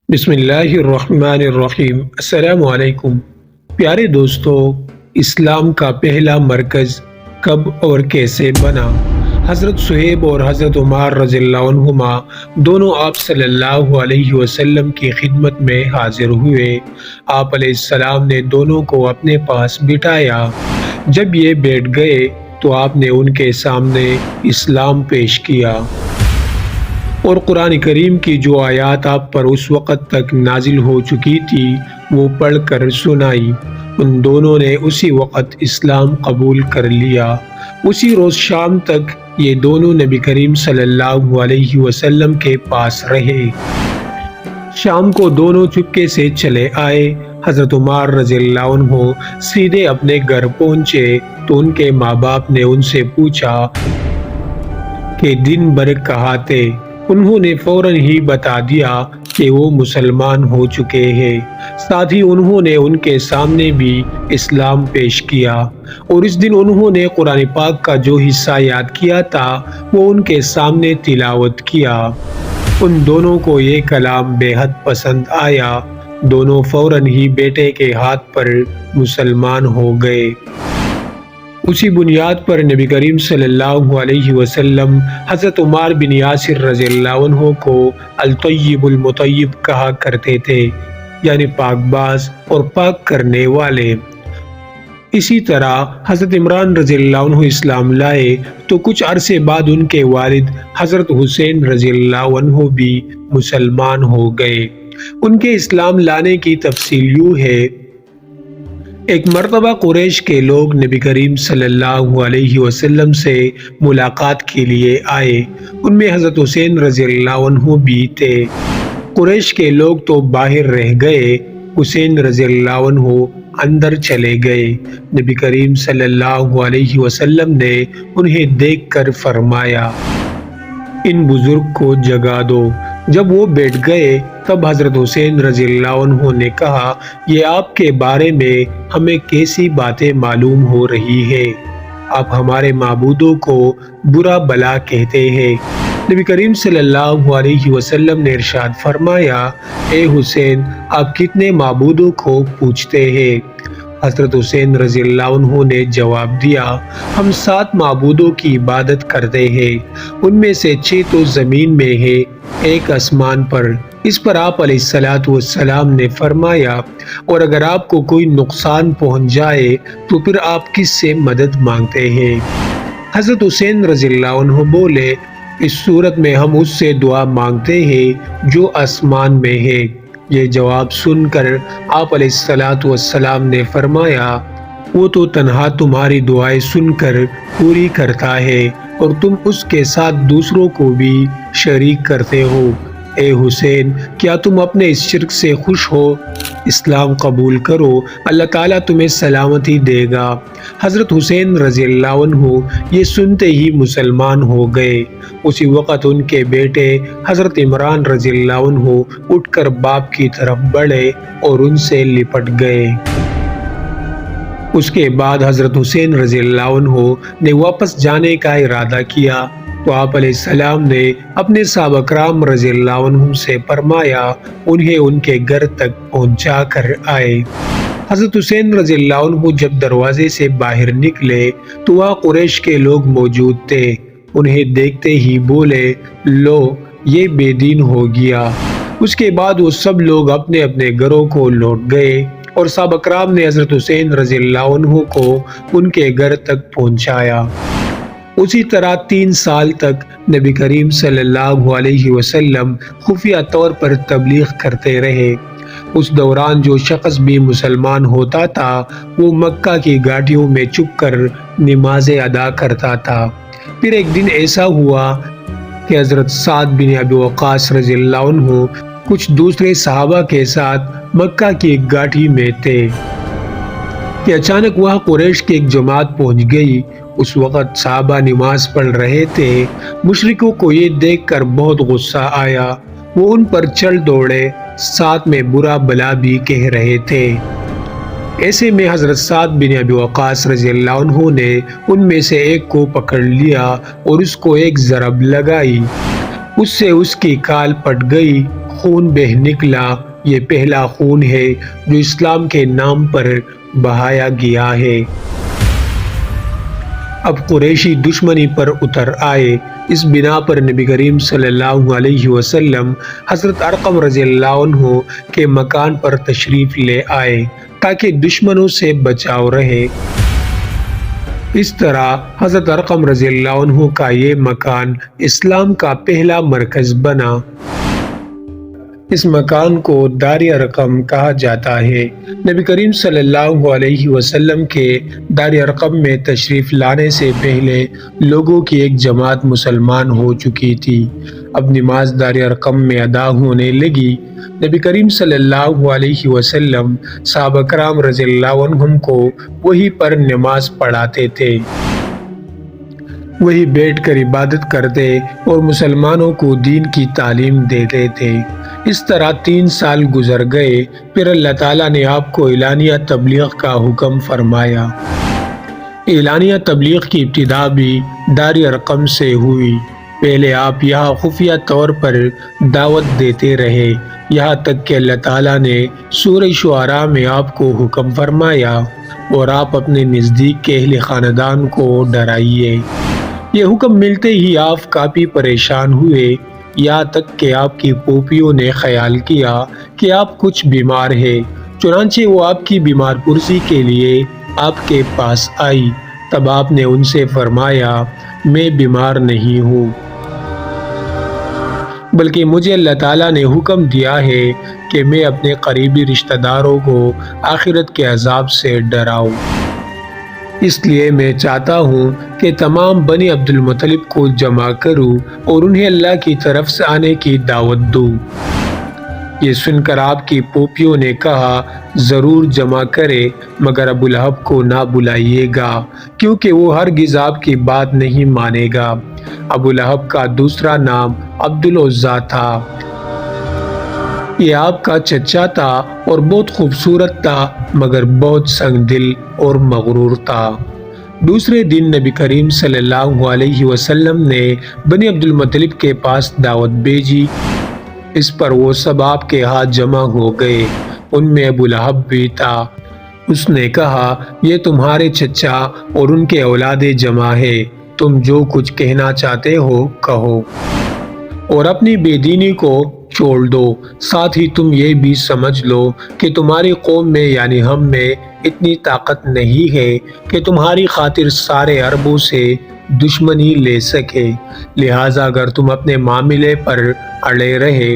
بسم اللہ الرحمن الرحیم۔ السلام علیکم پیارے دوستو، اسلام کا پہلا مرکز کب اور کیسے بنا؟ حضرت صہیب اور حضرت عمر رضی اللہ عنہما دونوں آپ صلی اللہ علیہ وسلم کی خدمت میں حاضر ہوئے۔ آپ علیہ السلام نے دونوں کو اپنے پاس بٹھایا۔ جب یہ بیٹھ گئے تو آپ نے ان کے سامنے اسلام پیش کیا اور قرآن کریم کی جو آیات آپ پر اس وقت تک نازل ہو چکی تھی وہ پڑھ کر سنائی۔ ان دونوں نے اسی وقت اسلام قبول کر لیا۔ اسی روز شام تک یہ دونوں نبی کریم صلی اللہ علیہ وسلم کے پاس رہے۔ شام کو دونوں چپکے سے چلے آئے۔ حضرت عمر رضی اللہ عنہ سیدھے اپنے گھر پہنچے تو ان کے ماں باپ نے ان سے پوچھا کہ دن بھر کہاں تھے۔ انہوں نے فوراً ہی بتا دیا کہ وہ مسلمان ہو چکے ہیں۔ ساتھ ہی انہوں نے ان کے سامنے بھی اسلام پیش کیا اور اس دن انہوں نے قرآن پاک کا جو حصہ یاد کیا تھا وہ ان کے سامنے تلاوت کیا۔ ان دونوں کو یہ کلام بے حد پسند آیا۔ دونوں فوراً ہی بیٹے کے ہاتھ پر مسلمان ہو گئے۔ اسی بنیاد پر نبی کریم صلی اللہ علیہ وسلم حضرت عمر بن یاسر رضی اللہ عنہ کو الطیب المطیب کہا کرتے تھے، یعنی پاک باز اور پاک کرنے والے۔ اسی طرح حضرت عمران رضی اللہ عنہ اسلام لائے تو کچھ عرصے بعد ان کے والد حضرت حسین رضی اللہ عنہ بھی مسلمان ہو گئے۔ ان کے اسلام لانے کی تفصیل یوں ہے۔ ایک مرتبہ قریش کے لوگ نبی کریم صلی اللہ علیہ وسلم سے ملاقات کے لیے آئے۔ ان میں حضرت حسین رضی اللہ عنہ بھی تھے۔ قریش کے لوگ تو باہر رہ گئے، حسین رضی اللہ عنہ اندر چلے گئے۔ نبی کریم صلی اللہ علیہ وسلم نے انہیں دیکھ کر فرمایا، ان بزرگ کو جگا دو۔ جب وہ بیٹھ گئے تب حضرت حسین رضی اللہ عنہ نے کہا، یہ آپ کے بارے میں ہمیں کیسی باتیں معلوم ہو رہی ہے؟ آپ ہمارے معبودوں کو برا بلا کہتے ہیں۔ نبی کریم صلی اللہ علیہ وسلم نے ارشاد فرمایا، اے حسین، آپ کتنے معبودوں کو پوجتے ہیں؟ حضرت حسین رضی اللہ عنہ نے جواب دیا، ہم 7 معبودوں کی عبادت کرتے ہیں، ان میں سے 6 تو زمین میں ہے، ایک آسمان پر۔ اس پر آپ علیہ السلام نے فرمایا، اور اگر آپ کو کوئی نقصان پہنچ جائے تو پھر آپ کس سے مدد مانگتے ہیں؟ حضرت حسین رضی اللہ عنہ بولے، اس صورت میں ہم اس سے دعا مانگتے ہیں جو آسمان میں ہے۔ یہ جواب سن کر آپ علیہ السلام نے فرمایا، وہ تو تنہا تمہاری دعائیں سن کر پوری کرتا ہے اور تم اس کے ساتھ دوسروں کو بھی شریک کرتے ہو۔ اے حسین، کیا تم اپنے اس شرک سے خوش ہو؟ اسلام قبول کرو، اللہ تعالیٰ تمہیں سلامتی دے گا۔ حضرت حسین رضی اللہ عنہ یہ سنتے ہی مسلمان ہو گئے۔ اسی وقت ان کے بیٹے حضرت عمران رضی اللہ عنہ اٹھ کر باپ کی طرف بڑھے اور ان سے لپٹ گئے۔ اس کے بعد حضرت حسین رضی اللہ عنہ نے واپس جانے کا ارادہ کیا تو آپ علیہ السلام نے اپنے صحابہ کرام رضی اللہ عنہم سے فرمایا انہیں ان کے گھر تک پہنچا کر آئے۔ حضرت حسین رضی اللہ عنہ جب دروازے سے باہر نکلے تو وہاں قریش کے لوگ موجود تھے۔ انہیں دیکھتے ہی بولے، لو، یہ بے دین ہو گیا۔ اس کے بعد وہ سب لوگ اپنے اپنے گھروں کو لوٹ گئے اور صحابہ کرام نے حضرت حسین رضی اللہ عنہ کو ان کے گھر تک پہنچایا۔ اسی طرح 3 سال تک نبی کریم صلی اللہ علیہ وسلم خفیہ طور پر تبلیغ کرتے رہے۔ اس دوران جو شخص بھی مسلمان ہوتا تھا وہ مکہ کی گھاٹیوں میں چھپ کر نمازیں ادا کرتا تھا۔ پھر ایک دن ایسا ہوا کہ حضرت سعد بن ابی وقاص رضی اللہ عنہ کچھ دوسرے صحابہ کے ساتھ مکہ کی ایک گھاٹی میں تھے کہ اچانک وہاں قریش کی ایک جماعت پہنچ گئی۔ اس وقت صحابہ نماز پڑھ رہے تھے۔ مشرکوں کو یہ دیکھ کر بہت غصہ آیا، وہ ان پر چل دوڑے، ساتھ میں برا بلا بھی کہہ رہے تھے۔ ایسے میں حضرت سعد بن ابی وقاص رضی اللہ عنہ نے ان میں سے ایک کو پکڑ لیا اور اس کو ایک ضرب لگائی۔ اس سے اس کی کال پٹ گئی، خون بہ نکلا، یہ پہلا خون ہے جو اسلام کے نام پر بہایا گیا ہے۔ اب قریشی دشمنی پر اتر آئے۔ اس بنا پر نبی کریم صلی اللہ علیہ وسلم حضرت ارقم رضی اللہ عنہ کے مکان پر تشریف لے آئے تاکہ دشمنوں سے بچاؤ رہے۔ اس طرح حضرت ارقم رضی اللہ عنہ کا یہ مکان اسلام کا پہلا مرکز بنا۔ اس مکان کو دار ارقم کہا جاتا ہے۔ نبی کریم صلی اللہ علیہ وسلم کے دار ارقم میں تشریف لانے سے پہلے لوگوں کی ایک جماعت مسلمان ہو چکی تھی۔ اب نماز دار ارقم میں ادا ہونے لگی۔ نبی کریم صلی اللہ علیہ وسلم صحابہ کرام رضی اللہ عنہم کو وہیں پر نماز پڑھاتے تھے، وہی بیٹھ کر عبادت کرتے اور مسلمانوں کو دین کی تعلیم دیتے تھے۔ اس طرح 3 سال گزر گئے، پھر اللہ تعالیٰ نے آپ کو اعلانیہ تبلیغ کا حکم فرمایا۔ اعلانیہ تبلیغ کی ابتدا بھی دار ارقم سے ہوئی۔ پہلے آپ یہاں خفیہ طور پر دعوت دیتے رہے، یہاں تک کہ اللہ تعالیٰ نے سورہ شعراء میں آپ کو حکم فرمایا اور آپ اپنے نزدیک کے اہل خاندان کو ڈرائیے۔ یہ حکم ملتے ہی آپ کافی پریشان ہوئے، یہاں تک کہ آپ کی پھوپھیوں نے خیال کیا کہ آپ کچھ بیمار ہیں، چنانچہ وہ آپ کی بیمار پرسی کے لیے آپ کے پاس آئی۔ تب آپ نے ان سے فرمایا، میں بیمار نہیں ہوں، بلکہ مجھے اللہ تعالیٰ نے حکم دیا ہے کہ میں اپنے قریبی رشتہ داروں کو آخرت کے عذاب سے ڈراؤں۔ اس لیے میں چاہتا ہوں کہ تمام بنی عبد المطلب کو جمع کروں اور انہیں اللہ کی طرف سے آنے کی دعوت دوں۔ یہ سن کر آپ کی پھوپھیوں نے کہا، ضرور جمع کرے، مگر ابو لہب کو نہ بلائیے گا، کیونکہ وہ ہرگز آپ کی بات نہیں مانے گا۔ ابو لہب کا دوسرا نام عبد العزیٰ تھا۔ یہ آپ کا چچا تھا اور بہت خوبصورت تھا، مگر بہت سنگ دل اور مغرور تھا۔ دوسرے دن نبی کریم صلی اللہ علیہ وسلم نے بنی عبد المطلب کے پاس دعوت بھیجی۔ اس پر وہ سب آپ کے ہاتھ جمع ہو گئے، ان میں ابو لہب بھی تھا۔ اس نے کہا، یہ تمہارے چچا اور ان کے اولاد جمع ہے، تم جو کچھ کہنا چاہتے ہو کہو اور اپنی بے دینی کو چھوڑ دو۔ ساتھ ہی تم یہ بھی سمجھ لو کہ تمہاری قوم میں یعنی ہم میں اتنی طاقت نہیں ہے کہ تمہاری خاطر سارے عربوں سے دشمنی لے سکے، لہٰذا اگر تم اپنے معاملے پر اڑے رہے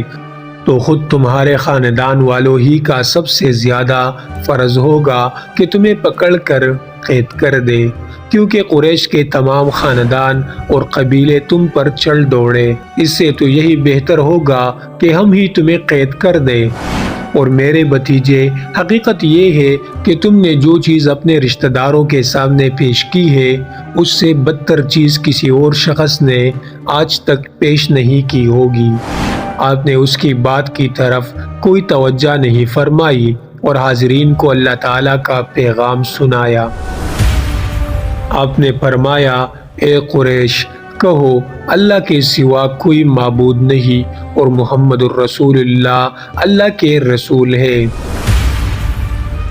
تو خود تمہارے خاندان والوں ہی کا سب سے زیادہ فرض ہوگا کہ تمہیں پکڑ کر قید کر دے، کیونکہ قریش کے تمام خاندان اور قبیلے تم پر چل دوڑے۔ اس سے تو یہی بہتر ہوگا کہ ہم ہی تمہیں قید کر دیں۔ اور میرے بھتیجے، حقیقت یہ ہے کہ تم نے جو چیز اپنے رشتہ داروں کے سامنے پیش کی ہے، اس سے بدتر چیز کسی اور شخص نے آج تک پیش نہیں کی ہوگی۔ آپ نے اس کی بات کی طرف کوئی توجہ نہیں فرمائی اور حاضرین کو اللہ تعالیٰ کا پیغام سنایا۔ آپ نے فرمایا، اے قریش، کہو اللہ کے سوا کوئی معبود نہیں اور محمد الرسول اللہ اللہ کے رسول ہے۔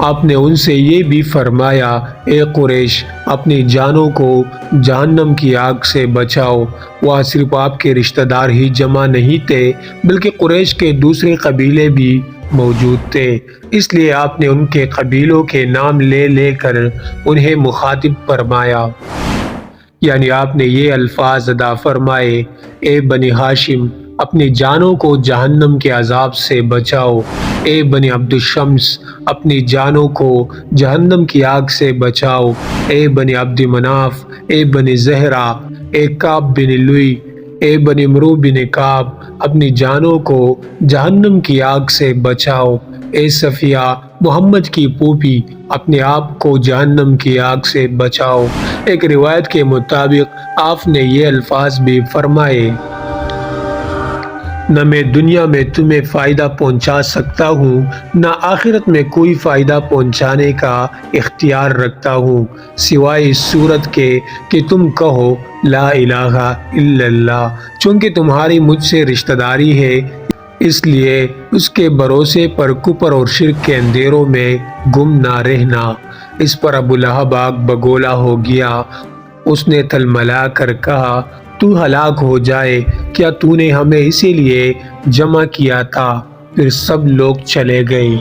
آپ نے ان سے یہ بھی فرمایا، اے قریش، اپنی جانوں کو جہنم کی آگ سے بچاؤ۔ وہاں صرف آپ کے رشتہ دار ہی جمع نہیں تھے، بلکہ قریش کے دوسرے قبیلے بھی موجود تھے، اس لیے آپ نے ان کے قبیلوں کے نام لے لے کر انہیں مخاطب فرمایا، یعنی آپ نے یہ الفاظ ادا فرمائے، اے بنی ہاشم، اپنی جانوں کو جہنم کے عذاب سے بچاؤ۔ اے بنی عبد الشمس، اپنی جانوں کو جہنم کی آگ سے بچاؤ۔ اے بنی عبد مناف، اے بنی زہرا، اے کعب بن لوئی، اے بنی مرو بن کعب، اپنی جانوں کو جہنم کی آگ سے بچاؤ۔ اے صفیہ، محمد کی پھوپھی، اپنے آپ کو جہنم کی آگ سے بچاؤ۔ ایک روایت کے مطابق آپ نے یہ الفاظ بھی فرمائے، نہ میں دنیا میں تمہیں فائدہ پہنچا سکتا ہوں، نہ آخرت میں کوئی فائدہ پہنچانے کا اختیار رکھتا ہوں، سوائے اس صورت کے کہ تم کہو لا الہ الا اللہ۔ چونکہ تمہاری مجھ سے رشتہ داری ہے، اس لیے اس کے بھروسے پر کفر اور شرک کے اندھیروں میں گم نہ رہنا۔ اس پر ابو لہب آگ بگولا ہو گیا۔ اس نے تلملا کر کہا، تو ہلاک ہو جائے، کیا تو نے ہمیں اسی لیے جمع کیا تھا؟ پھر سب لوگ چلے گئے۔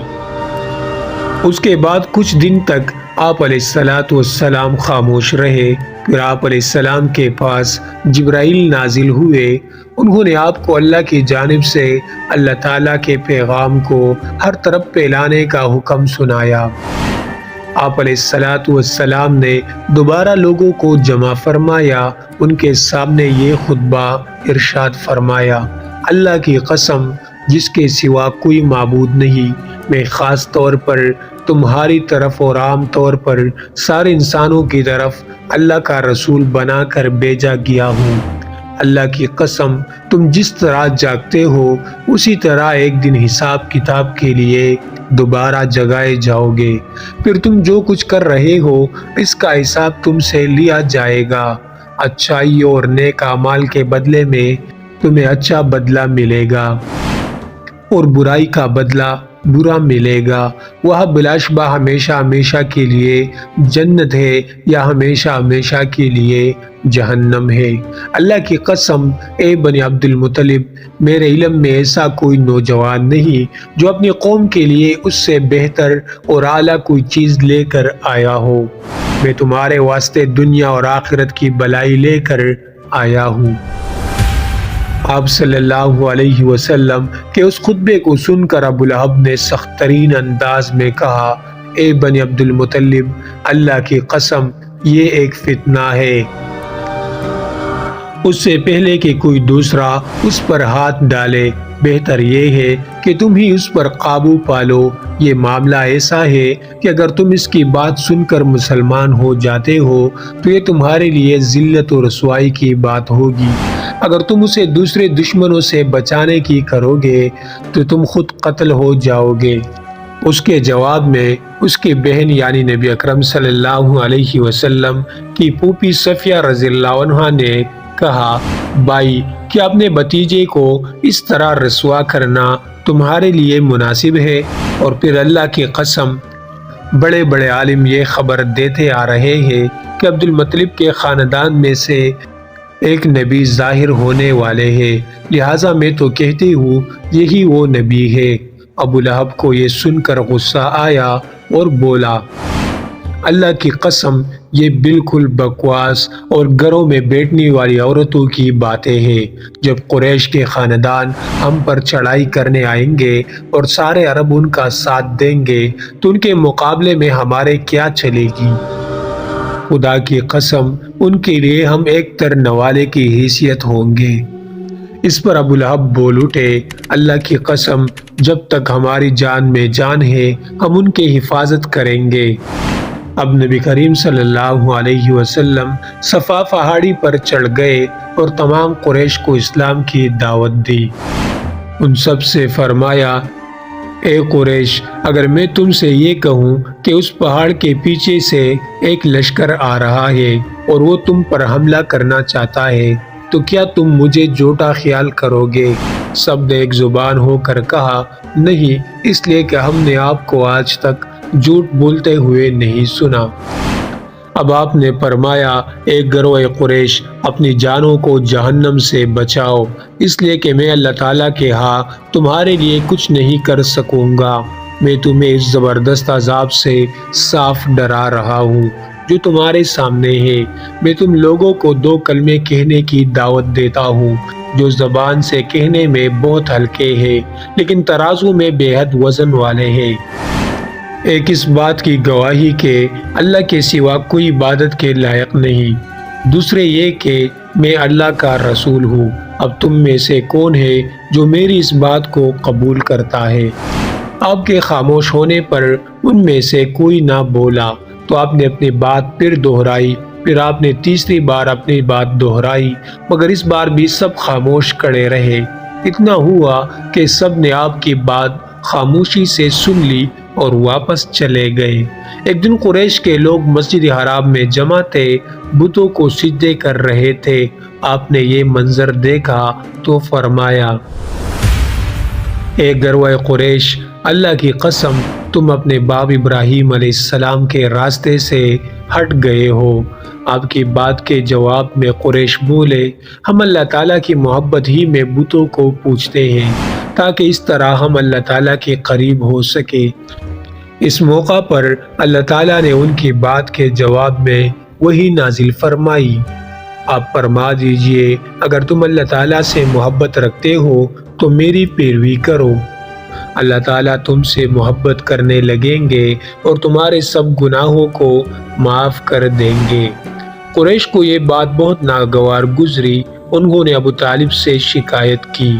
اس کے بعد کچھ دن تک آپ علیہ السلام خاموش رہے۔ پھر آپ علیہ السلام کے پاس جبرائیل نازل ہوئے۔ انہوں نے آپ کو اللہ کی جانب سے اللہ تعالیٰ کے پیغام کو ہر طرف پھیلانے کا حکم سنایا۔ آپ علیہ السلام نے دوبارہ لوگوں کو جمع فرمایا۔ ان کے سامنے یہ خطبہ ارشاد فرمایا، اللہ کی قسم جس کے سوا کوئی معبود نہیں، میں خاص طور پر تمہاری طرف اور عام طور پر سارے انسانوں کی طرف اللہ کا رسول بنا کر بھیجا گیا ہوں۔ اللہ کی قسم تم جس طرح جاگتے ہو اسی طرح ایک دن حساب کتاب کے لیے دوبارہ جگائے جاؤ گے۔ پھر تم جو کچھ کر رہے ہو اس کا حساب تم سے لیا جائے گا۔ اچھائی اور نیک اعمال کے بدلے میں تمہیں اچھا بدلہ ملے گا اور برائی کا بدلہ برا ملے گا۔ وہ بلا شبہ ہمیشہ ہمیشہ کے لیے جنت ہے یا ہمیشہ ہمیشہ کے لیے جہنم ہے۔ اللہ کی قسم اے بنی عبد المطلب، میرے علم میں ایسا کوئی نوجوان نہیں جو اپنی قوم کے لیے اس سے بہتر اور اعلیٰ کوئی چیز لے کر آیا ہو۔ میں تمہارے واسطے دنیا اور آخرت کی بھلائی لے کر آیا ہوں۔ آپ صلی اللہ علیہ وسلم کے اس خطبے کو سن کر ابو لہب نے سخت ترین انداز میں کہا، اے بنی عبد المطلب، اللہ کی قسم یہ ایک فتنہ ہے۔ اس سے پہلے کہ کوئی دوسرا اس پر ہاتھ ڈالے، بہتر یہ ہے کہ تم ہی اس پر قابو پالو۔ یہ معاملہ ایسا ہے کہ اگر تم اس کی بات سن کر مسلمان ہو جاتے ہو تو یہ تمہارے لیے ذلت و رسوائی کی بات ہوگی۔ اگر تم اسے دوسرے دشمنوں سے بچانے کی کرو گے تو تم خود قتل ہو جاؤ گے۔ اس کے جواب میں اس کی بہن یعنی نبی اکرم صلی اللہ علیہ وسلم کی پھوپھی صفیہ رضی اللہ عنہا نے کہا، بھائی کیا اپنے بھتیجے کو اس طرح رسوا کرنا تمہارے لیے مناسب ہے؟ اور پھر اللہ کی قسم بڑے بڑے عالم یہ خبر دیتے آ رہے ہیں کہ عبد المطلب کے خاندان میں سے ایک نبی ظاہر ہونے والے ہیں، لہٰذا میں تو کہتی ہوں یہی وہ نبی ہے۔ ابو لہب کو یہ سن کر غصہ آیا اور بولا، اللہ کی قسم یہ بالکل بکواس اور گھروں میں بیٹھنے والی عورتوں کی باتیں ہیں۔ جب قریش کے خاندان ہم پر چڑھائی کرنے آئیں گے اور سارے عرب ان کا ساتھ دیں گے تو ان کے مقابلے میں ہمارے کیا چلے گی؟ خدا کی قسم ان کے لیے ہم ایک تر نوالے کی حیثیت ہوں گے۔ اس پر ابو لہب بول اٹھے، اللہ کی قسم جب تک ہماری جان میں جان ہے ہم ان کی حفاظت کریں گے۔ اب نبی کریم صلی اللہ علیہ وسلم صفا پہاڑی پر چڑھ گئے اور تمام قریش کو اسلام کی دعوت دی۔ ان سب سے فرمایا، اے قریش، اگر میں تم سے یہ کہوں کہ اس پہاڑ کے پیچھے سے ایک لشکر آ رہا ہے اور وہ تم پر حملہ کرنا چاہتا ہے تو کیا تم مجھے جھوٹا خیال کرو گے؟ سب نے ایک زبان ہو کر کہا، نہیں، اس لیے کہ ہم نے آپ کو آج تک جھوٹ بولتے ہوئے نہیں سنا۔ اب آپ نے فرمایا، اے گروہ قریش، اپنی جانوں کو جہنم سے بچاؤ، اس لیے کہ میں اللہ تعالیٰ کے ہاں تمہارے لیے کچھ نہیں کر سکوں گا۔ میں تمہیں اس زبردست عذاب سے صاف ڈرا رہا ہوں جو تمہارے سامنے ہے۔ میں تم لوگوں کو دو کلمے کہنے کی دعوت دیتا ہوں جو زبان سے کہنے میں بہت ہلکے ہیں لیکن ترازو میں بے حد وزن والے ہیں۔ ایک اس بات کی گواہی کہ اللہ کے سوا کوئی عبادت کے لائق نہیں، دوسرے یہ کہ میں اللہ کا رسول ہوں۔ اب تم میں سے کون ہے جو میری اس بات کو قبول کرتا ہے؟ آپ کے خاموش ہونے پر ان میں سے کوئی نہ بولا تو آپ نے اپنی بات پھر دہرائی۔ پھر آپ نے تیسری بار اپنی بات دہرائی مگر اس بار بھی سب خاموش کھڑے رہے۔ اتنا ہوا کہ سب نے آپ کی بات خاموشی سے سن لی اور واپس چلے گئے۔ ایک دن قریش کے لوگ مسجد حرام میں جمع تھے، بتوں کو سجدے کر رہے تھے۔ آپ نے یہ منظر دیکھا تو فرمایا، ایک گروہ قریش، اللہ کی قسم تم اپنے باپ ابراہیم علیہ السلام کے راستے سے ہٹ گئے ہو۔ آپ کی بات کے جواب میں قریش بولے، ہم اللہ تعالیٰ کی محبت ہی میں بتوں کو پوجتے ہیں تاکہ اس طرح ہم اللہ تعالیٰ کے قریب ہو سکے۔ اس موقع پر اللہ تعالیٰ نے ان کی بات کے جواب میں وحی نازل فرمائی، آپ فرما دیجئے اگر تم اللہ تعالیٰ سے محبت رکھتے ہو تو میری پیروی کرو، اللہ تعالیٰ تم سے محبت کرنے لگیں گے اور تمہارے سب گناہوں کو معاف کر دیں گے۔ قریش کو یہ بات بہت ناگوار گزری، انہوں نے ابو طالب سے شکایت کی۔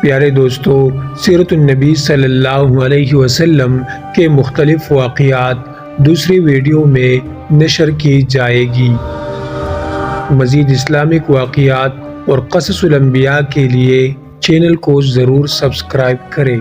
پیارے دوستو، سیرت النبی صلی اللہ علیہ وسلم کے مختلف واقعات دوسری ویڈیو میں نشر کی جائے گی۔ مزید اسلامک واقعات اور قصص الانبیاء کے لیے چینل کو ضرور سبسکرائب کریں۔